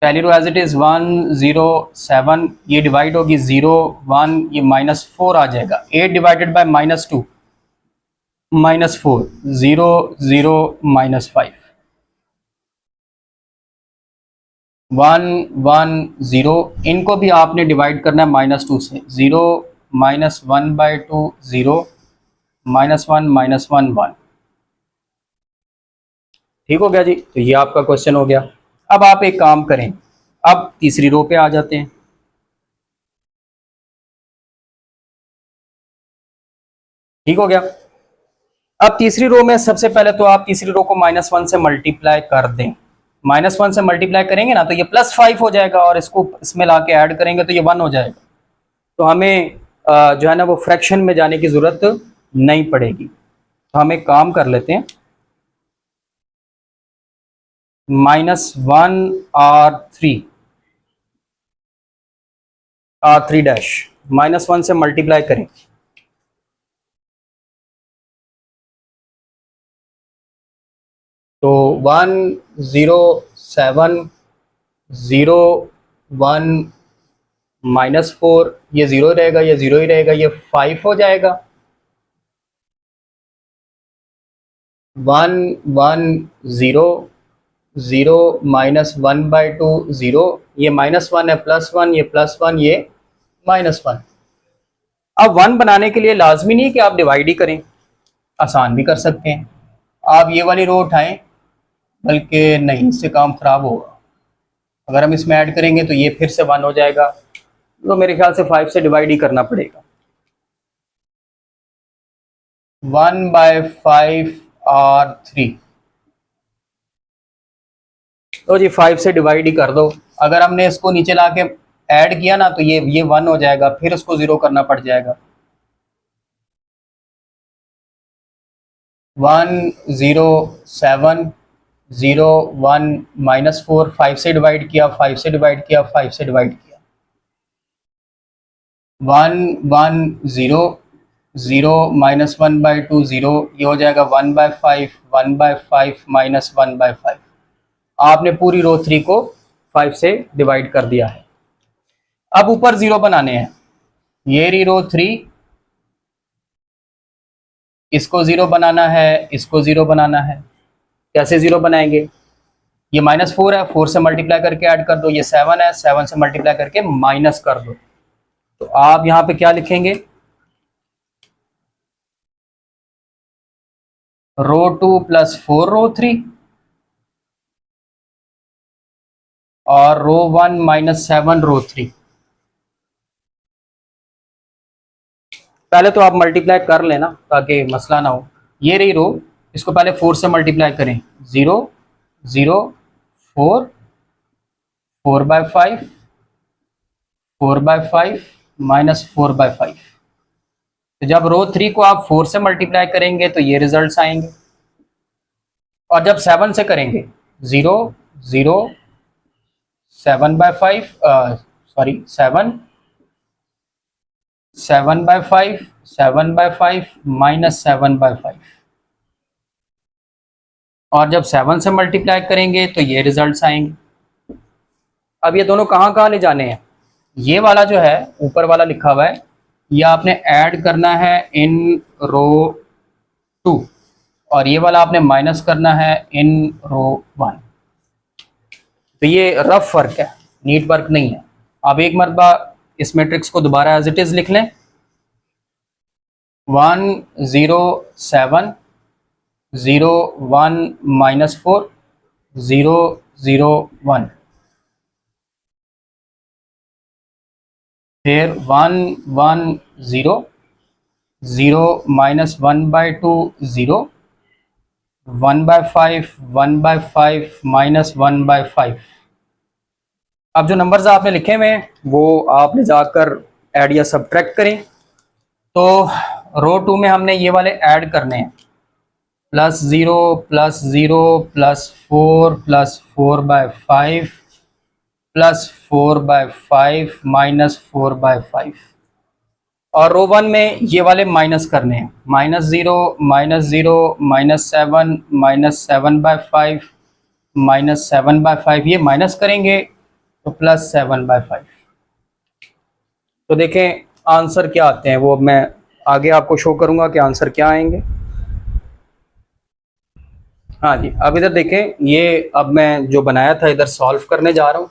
पहली रो एज इट इज 1 0 7, ये डिवाइड होगी 0 1, ये -4 आ जाएगा। 8 डिवाइडेड बाय -2 -4 0 0 -5 1 1 0। इनको भी आपने डिवाइड करना है -2 से। 0 -1/2 0 -1 -1 1। ठीक हो गया जी, तो ये आपका क्वेश्चन हो गया। अब आप एक काम करें, अब तीसरी रो पे आ जाते हैं। ठीक हो गया। अब तीसरी रो में सबसे पहले तो आप तीसरी रो को -1 से मल्टीप्लाई कर दें। -1 से मल्टीप्लाई करेंगे ना तो ये +5 हो जाएगा, और इसको इसमें ला के ऐड करेंगे तो ये 1 हो जाएगा। तो हमें जो है ना वो फ्रैक्शन में जाने की जरूरत नहीं पड़ेगी। तो हम एक काम कर लेते हैं, -1 R3 डैश -1 से मल्टीप्लाई करें, तो 1 0 7 0 1 -4, ये 0 रहेगा, ये 0 ही रहेगा, ये 5 हो जाएगा। 1 1 0 0 -1/2 0, ये -1 है, +1, ये +1, ये -1। अब 1 बनाने के लिए लाजमी नहीं कि आप डिवाइड ही करें, आसान भी कर सकते हैं। आप ये वाली रो उठाएं, बल्कि नहीं, इससे काम खराब होगा। अगर हम इसमें ऐड करेंगे तो ये फिर से 1 हो जाएगा, तो मेरे ख्याल से 5 से डिवाइड ही करना पड़ेगा। 1/5 R3, तो जी 5 से डिवाइड ही कर दो। अगर हमने इसको नीचे ला के ऐड किया ना तो ये 1 हो जाएगा, फिर उसको 0 करना पड़ जाएगा। 1 0 7 0 1 -4, 5 से डिवाइड किया, 5 से डिवाइड किया, 5 से डिवाइड किया। 1 1 0 0 -1/2 0, ये हो जाएगा 1/5 1/5 -1/5। आपने पूरी रो 3 को 5 से डिवाइड कर दिया है। अब ऊपर 0 बनाने हैं, ये रही रो 3, इसको 0 बनाना है, इसको 0 बनाना है। कैसे 0 बनाएंगे? ये -4 है, 4 से मल्टीप्लाई करके ऐड कर दो। ये 7 है, 7 से मल्टीप्लाई करके माइनस कर दो। तो आप यहां पे क्या लिखेंगे? रो 2 +4 रो 3 और रो 1 -7 रो 3। पहले तो आप मल्टीप्लाई कर लेना ताकि मसला ना हो। ये रही रो, इसको पहले 4 से मल्टीप्लाई करें। 0 0 4 4/5 4/5 -4/5। तो जब रो 3 को आप 4 से मल्टीप्लाई करेंगे तो ये रिजल्ट्स आएंगे, और जब 7 से करेंगे 0 0 7/5 सॉरी 7 7/5 7/5 -7/5। और जब 7 से मल्टीप्लाई करेंगे तो ये रिजल्ट्स आएंगे। अब ये दोनों कहाँ कहाँ ले जाने हैं? ये वाला जो है ऊपर वाला लिखा हुआ है, ये आपने ऐड करना है इन रो 2 और ये वाला आपने माइनस करना है इन रो 1। तो ये रफ वर्क है, नीट वर्क नहीं है। आप एक मरतबा इस मैट्रिक्स को दोबारा एज इट इज लिख लें, 1 0 7 0 1 -4 0 0 1, फिर 1 1 0 0 -1/2 0 1/5 1/5 -1/5। अब जो नंबर्स आपने लिखे हुए हैं वो आपने जाकर ऐड या सब्ट्रैक्ट करें। तो रो 2 में हमने ये वाले ऐड करने हैं, +0 +0 +4 +4/5 +4/5 -4/5। और रो 1 में ये वाले माइनस करने हैं, -0 -0 -7 -7/5 -7/5, ये माइनस करेंगे तो +7/5। तो देखें आंसर क्या आते हैं, वो अब मैं आगे आपको शो करूंगा कि आंसर क्या आएंगे। हाँ जी, अब इधर देखें, ये अब मैं जो बनाया था इधर सॉल्व करने जा रहा हूँ।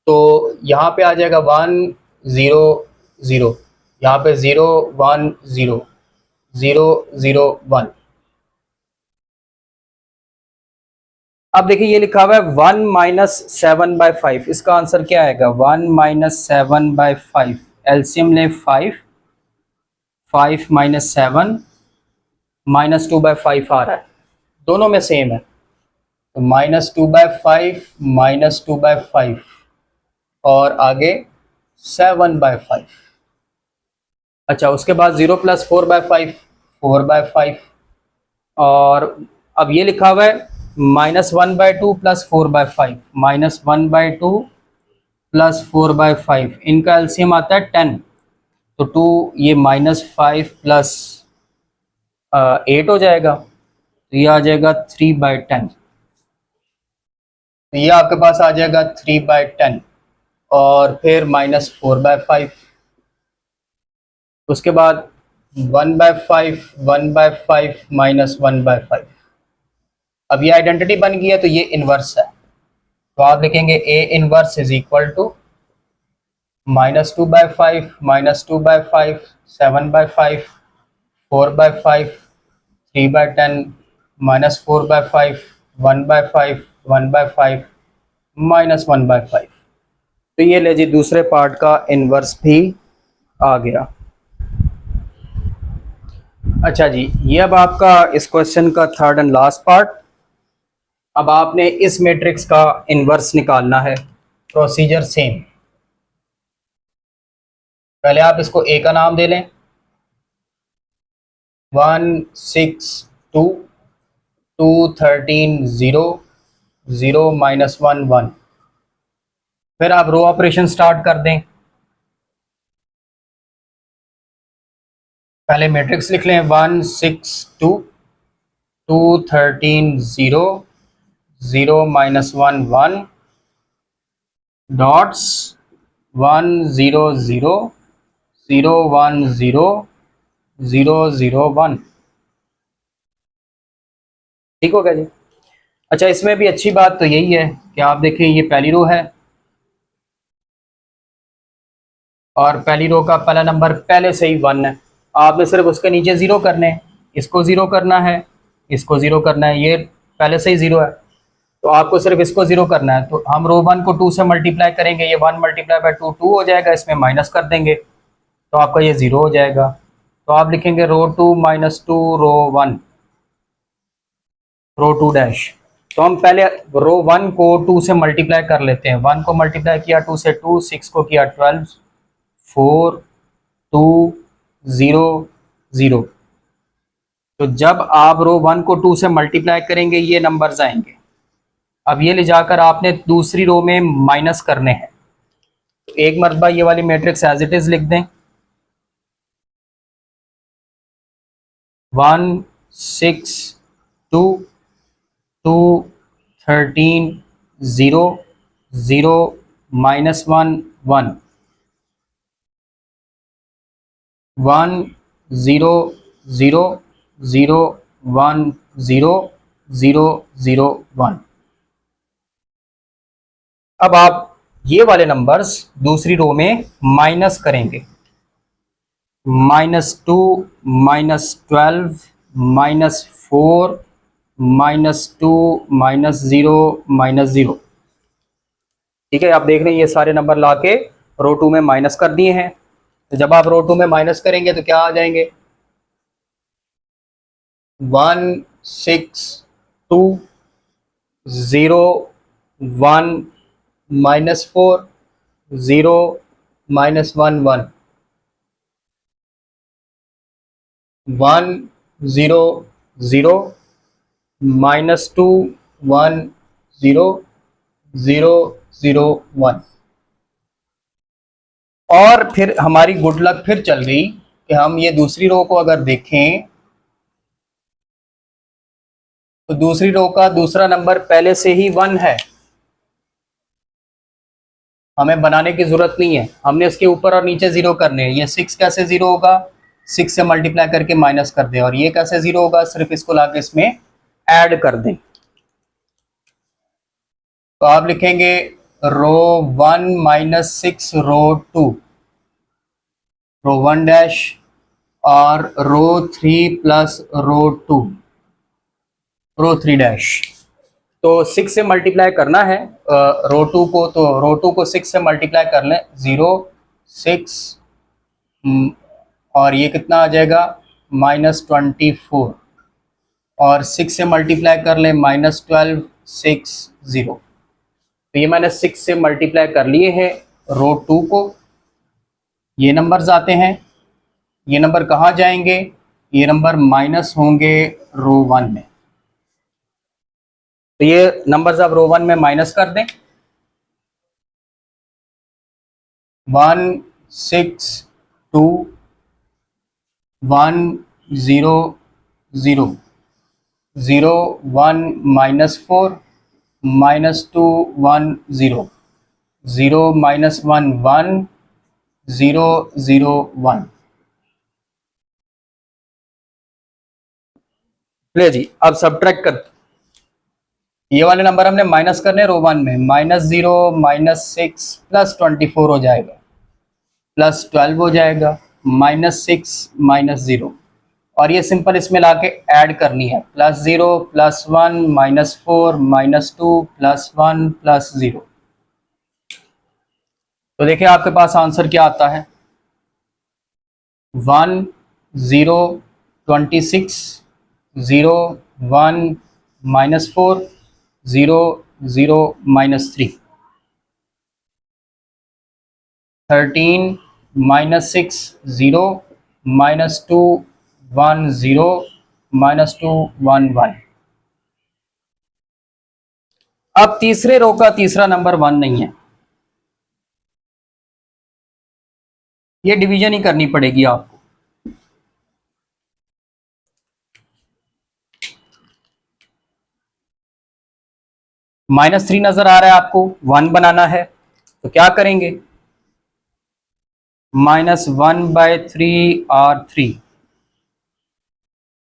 तो यहाँ पे आ जाएगा 1 0 0, यहाँ पे 0 1 0 0 0 1। अब देखिए ये लिखा हुआ है 1 -7/5, इसका आंसर क्या आएगा? 1 -7/5, एलसीएम ले 5 5 -7 -2/5 आ रहा है, दोनों में सेम है। तो -2/5 -2/5 और आगे 7/5। अच्छा, उसके बाद 0 + 4/5 4/5, और अब ये लिखा हुआ है -1/2 + 4/5 -1/2 + 4/5, इनका एलसीएम आता है 10। तो 2 ये -5 + 8 हो जाएगा, तो ये आ जाएगा 3/10। तो ये आपके पास आ जाएगा 3/10 और फिर -4/5, उसके बाद 1/5 1/5 -1/5। अब ये आइडेंटिटी बन गई है, तो ये इनवर्स है। तो आप लिखेंगे A inverse is equal to -2/5 -2/5 7/5 4/5 3/10 -4/5 1/5 1/5 -1/5। तो ये ले जी, दूसरे पार्ट का इनवर्स भी आ गया। अच्छा जी, ये अब आपका इस क्वेश्चन का थर्ड एंड लास्ट पार्ट। अब आपने इस मैट्रिक्स का इनवर्स निकालना है, प्रोसीजर सेम। पहले आप इसको ए का नाम दे लें, 1 6 2 2 13 0 0 -1 1। फिर आप रो ऑपरेशन स्टार्ट कर दें। पहले मैट्रिक्स लिख लें, 1 6 2 2 13 0 0 -1 1 डॉट्स 1 0 0 0 1 0 0 0 1। ठीक हो गया जी। अच्छा, इसमें भी अच्छी बात तो यही है कि आप देखें ये पहली रो है और पहली रो का पहला नंबर पहले से ही 1 है, आपने सिर्फ उसके नीचे 0 करने हैं, इसको 0 करना है, इसको 0 करना है, ये पहले से ही 0 है, तो आपको सिर्फ इसको 0 करना है। तो हम रो 1 को 2 से मल्टीप्लाई करेंगे, ये 1 × 2 2 हो जाएगा, इसमें माइनस कर देंगे तो आपका ये 0 हो जाएगा। तो आप लिखेंगे रो 2 -2 रो 1 रो 2 डैश। तो हम पहले रो 1 को 2 से मल्टीप्लाई कर लेते हैं, 1 को मल्टीप्लाई किया 2 से 2, 6 को किया 12 4 2 0 0। तो जब आप रो 1 को 2 से मल्टीप्लाई करेंगे ये नंबर्स आएंगे। अब ये ले जाकर आपने दूसरी रो में माइनस करने हैं। तो एक मरतबा ये वाली मैट्रिक्स एज इट इज लिख दें, 1 6 2 2 13 0 0 -1 1। 1 0 0 0 1 0 0 0 1। अब आप ये वाले नंबर्स दूसरी रो में माइनस करेंगे। -2 -12 -4 -2 -0 -0। ठीक है, आप देख रहे हैं ये सारे नंबर लाके रो 2 में माइनस कर दिए हैं। तो जब आप रो 2 में माइनस करेंगे तो क्या आ जाएंगे? 1 6 2 0 1 -4 0 -1 1 1 0 0 -2 1 0 0 0 1। और फिर हमारी गुड लक फिर चल गई कि हम ये दूसरी रो को अगर देखें तो दूसरी रो का दूसरा नंबर पहले से ही 1 है, हमें बनाने की जरूरत नहीं है। हमने इसके ऊपर और नीचे जीरो करने हैं। ये 6 कैसे जीरो होगा? 6 से मल्टीप्लाई करके माइनस कर दें। और ये कैसे जीरो होगा? सिर्फ इसको लाके इसमें ऐड कर दें। तो आप लिखेंगे रो 1 -6 रो 2 रो 1 डैश और रो 3 प्लस रो 2 रो 3 डैश। तो 6 से मल्टीप्लाई करना है रो 2 को, तो रो 2 को 6 से मल्टीप्लाई कर लें। 0 6 और ये कितना आ जाएगा? -24। और 6 से मल्टीप्लाई कर लें -12 6 0। तो ये मैंने 6 से मल्टीप्लाई कर लिए हैं रो 2 को। ये नंबर्स आते हैं, ये नंबर कहाँ जाएंगे? ये नंबर माइनस होंगे रो 1 में। तो ये नंबर्स आप रो 1 में माइनस कर दें। 1 6 2 1 0 0 0 1 -4 -2 1 0 0 -1 1 0 0 1। ले जी, अब सब्ट्रैक्ट कर। ये वाले नंबर हमने माइनस करने रो 1 में। -0 -6 +24 हो जाएगा, +12 हो जाएगा, -6 -0। और ये सिंपल इसमें लाके ऐड करनी है। +0 +1 -4 -2 +1 +0। तो देखिए आपके पास आंसर क्या आता है? 1 0 26 0 1 -4 0 0 -3 13 -6 0 -2 1 0 -2 1 1। अब तीसरे रो का तीसरा नंबर 1 नहीं है, ये डिवीजन ही करनी पड़ेगी आपको। -3 नजर आ रहा है आपको, 1 बनाना है तो क्या करेंगे? -1/3 R3,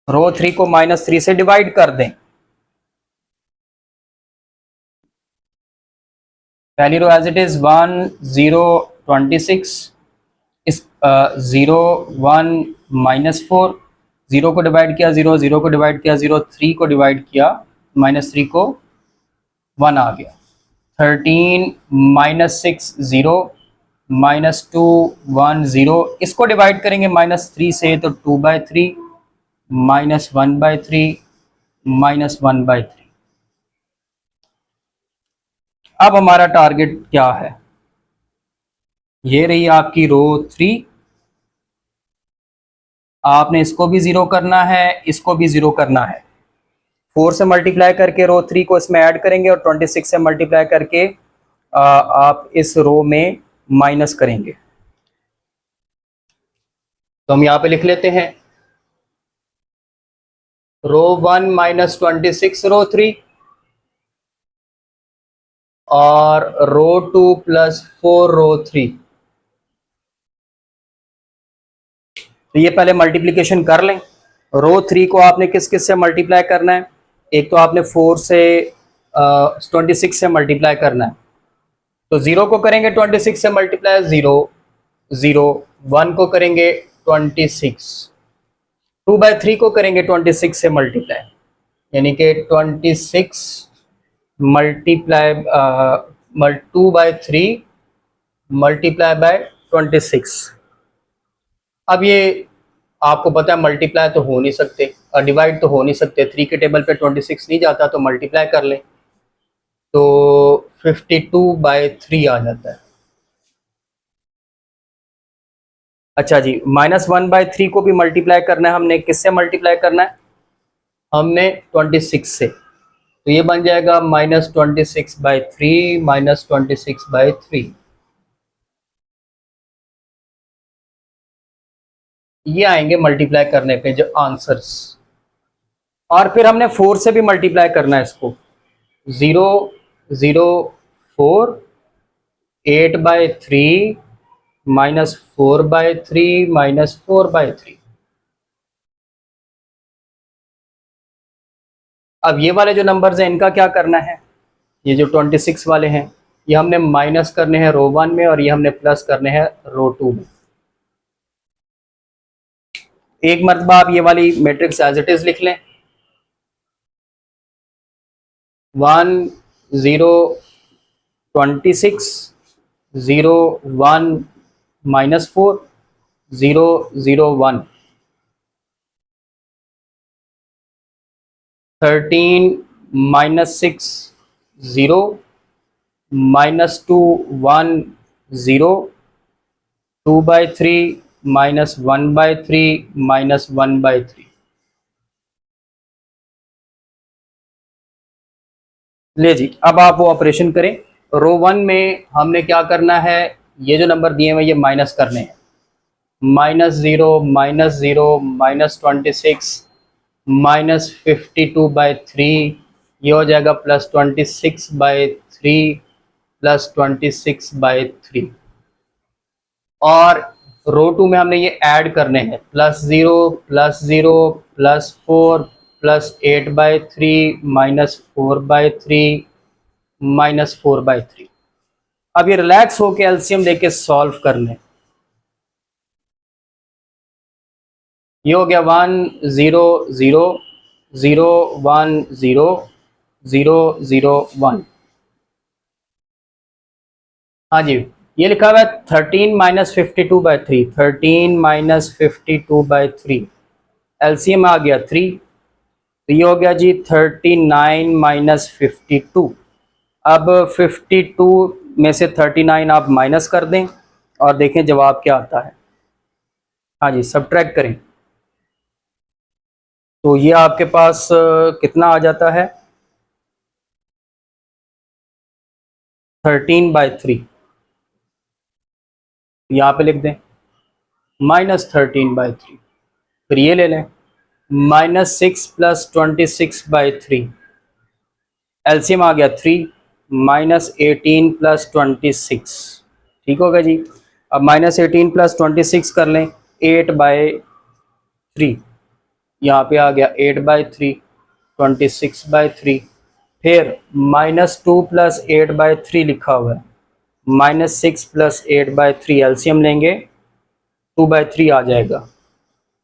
रो 3 को -3 से डिवाइड कर दें। पहली रो एज इट इज 1 0 26, इस 0 1 -4, 0 को डिवाइड किया 0, 0 को डिवाइड किया 0, 3 को डिवाइड किया -3 को 1 आ गया। 13 -6 0 -2 1 0, इसको डिवाइड करेंगे -3 से तो 2/3 -1/3 -1/3। अब हमारा टारगेट क्या है? ये रही आपकी रो 3। आपने इसको भी 0 करना है, इसको भी 0 करना है। 4 से मल्टीप्लाई करके रो 3 को इसमें ऐड करेंगे और 26 से मल्टीप्लाई करके आप इस रो में माइनस करेंगे। तो हम यहाँ पे लिख लेते हैं रो 1 -26 रो 3 और रो 2 +4 रो 3। तो ये पहले मल्टीप्लिकेशन कर लें। रो 3 को आपने किस किस से मल्टीप्लाई करना है? एक तो आपने 4 से 26 से मल्टीप्लाई करना है। तो 0 को करेंगे 26 से मल्टीप्लाई, 0 0, 1 को करेंगे 26, 2/3 को करेंगे 26 से मल्टीप्लाई, यानी कि 26 मल्टीप्लाई 2/3 मल्टीप्लाई बाय 26। अब ये आपको पता है मल्टीप्लाई तो हो नहीं सकते और डिवाइड तो हो नहीं सकते, 3 के टेबल पे 26 नहीं जाता, तो मल्टीप्लाई कर लें तो 52/3 आ जाता है। अच्छा जी, -1/3 को भी मल्टीप्लाई करना है हमने, किससे मल्टीप्लाई करना है? हमने 26 से, तो ये बन जाएगा -26/3 -26/3। ये आएंगे मल्टीप्लाई करने पे जो आंसर्स। और फिर हमने 4 से भी मल्टीप्लाई करना है इसको, 0 0 4, 8/3 -4/3 -4/3। अब ये वाले जो नंबर्स हैं इनका क्या करना है? ये जो 26 वाले हैं ये हमने माइनस करने हैं रो 1 में और ये हमने प्लस करने हैं रो 2 में। एक मरतबा आप ये वाली मैट्रिक्स एज इट इज लिख लें, 1 0 26 0 1 -4 0 0 1, 13 -6 0 -2 1 0, 2/3 -1/3 -1/3। ले जी, अब आप वो ऑपरेशन करें। रो 1 में हमने क्या करना है, ये जो नंबर दिए हुए ये माइनस करने हैं, -0 -0 -26 -52/3, ये हो जाएगा +26/3 +26/3। और रो 2 में हमने ये ऐड करने हैं, +0 +0 +4 +8/3 -4/3 -4/3। अब ये रिलैक्स होके एलसीएम लेके सॉल्व करने। ये हो गया 1 0 0 0 1 0 0 0 1। हाँ जी, ये लिखा हुआ है 13 -52/3, 13 -52/3, एलसीएम आ गया 3, तो ये हो गया जी 39 -52। अब 52 में से 39 आप माइनस कर दें और देखें जवाब क्या आता है। हाँ जी, सब्ट्रैक्ट करें तो ये आपके पास कितना आ जाता है, 13/3। यहाँ पे लिख दें -13/3। फिर ये ले लें -6 + 26/3, एलसीएम आ गया 3, -18 + 26। ठीक होगा जी। अब -18 + 26 कर लें, 8/3, यहाँ पे आ गया 8/3, 26/3। फिर -2 + 8/3 लिखा हुआ है, -6 + 8/3, एलसीएम लेंगे 2/3 आ जाएगा,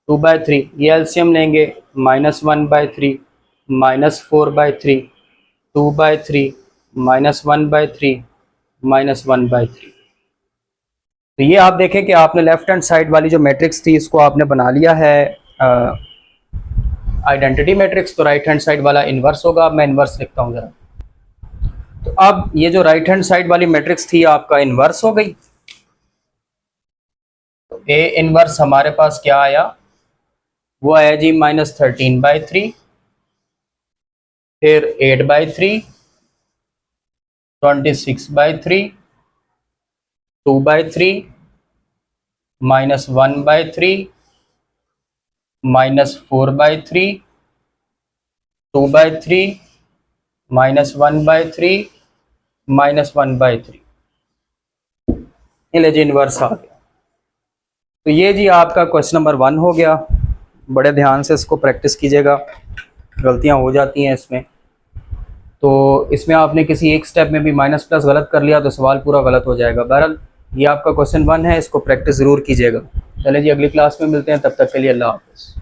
2/3, ये एलसीएम लेंगे -1/3 -4/3 2/3 -1/3 -1/3। तो ये आप देखें कि आपने लेफ्ट हैंड साइड वाली जो मैट्रिक्स थी इसको आपने बना लिया है आइडेंटिटी मैट्रिक्स। तो राइट हैंड साइड वाला इन्वर्स होगा। अब मैं इन्वर्स लिखता हूँ ज़रा। तो अब ये जो राइट हैंड साइड वाली मैट्रिक्स थी आपका इन्वर्स हो गई। तो ए इन्वर्स हमारे पास क्या आया, वो आया जी -13/3, फिर 8/3, 26/3, 2/3, -1/3, -4/3, 2/3, -1/3, -1/3। ये ले जी इन्वर्स आ गया। तो ये जी आपका क्वेश्चन नंबर 1 हो गया। बड़े ध्यान से इसको प्रैक्टिस कीजिएगा, गलतियां हो जाती हैं इसमें। तो इसमें आपने किसी एक स्टेप में भी माइनस प्लस गलत कर लिया तो सवाल पूरा गलत हो जाएगा। बहरहाल ये आपका क्वेश्चन 1 है, इसको प्रैक्टिस ज़रूर कीजिएगा। चलिए जी अगली क्लास में मिलते हैं, तब तक के लिए अल्लाह हाफ़िज़।